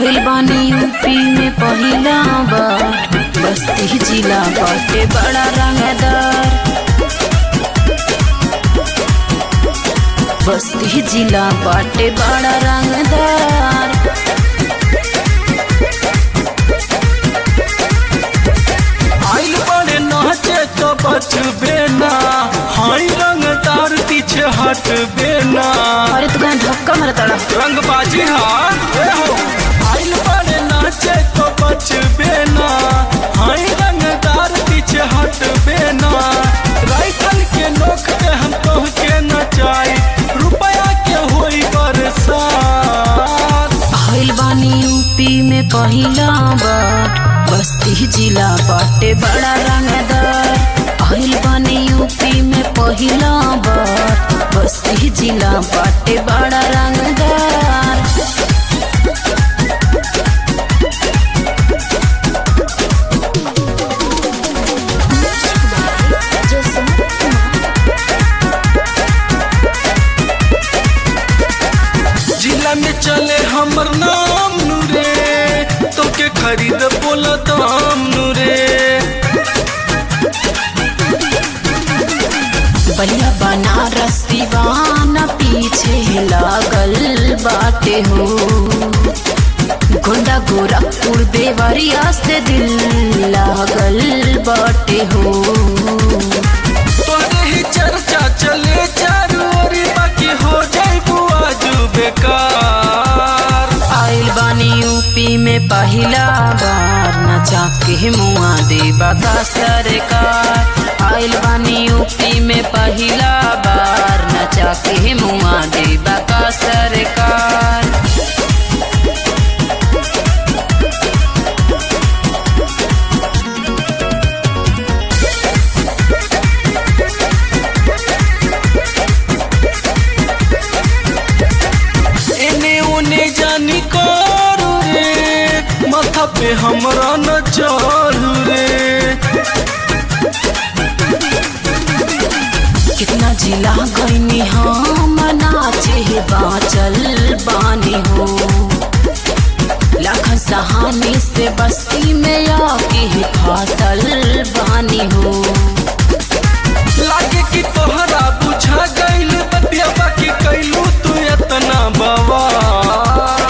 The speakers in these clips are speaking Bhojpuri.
आइल बानी यूपी में पहिला बार, बस्ती जिला बाटे बड़ा रंगदार। बस्ती जिला बाटे बड़ा रंगदार। आइल बड़े नाचे तो बचबे ना, हाई रंगदार पीछे हटबे ना। अरे तू कहाँ धक्का मारा तड़ा? रंगबाजी हाँ हो। आइल बड़े नाचे तो बचबे ना, हाई रंगदार पीछे हटबे ना। राइफल के नोक पे हम तोहके नचाई, रुपया के होई बरसात। आइल बानी यूपी में पहिला बार, बस्ती जिला बाटे बड़ा रंगदार। आइल बानी यूपी में पहिला बार, बस्ती जिला बाटे बड़ा रंगदार। जिला में चले हमर नाम नूरे, तो के खरीद बोला दाम नूरे। बलिया बनारस दीवाना पीछे लागल बाटे हो। गोंडा गोरखपुर देवरिया से दिल लागल बाटे हो। तोरे ही चर्चा चले चारू ओरी, बाकी हो जाए बुआज बेकार। आइल बानी यूपी में पहिला बार, नचा के मुआ देबा का सरकार। आइल बानी यूपी में पहिला बार, नचा के मुआ देबा का सरकार। एने ओने जानी करू रे, माथा पे हमरा न चढ़ू रे। कितना जिला गईनी हम, नाचे बाचल बानी हो। लाखन सहानी से बस्ती में आके फासल बानी हो। लागे कि तोहरा बुझा गइल बतिया, बाकी कैलू तू इतना बवाल।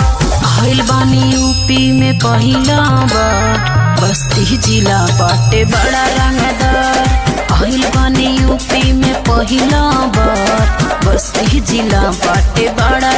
आइल बानी यूपी में पहिला बार, बस्ती जिला बाटे बड़ा रंगदार। आइल बानी यूपी में पहिला बार, बस्ती जिला बाटे बड़ा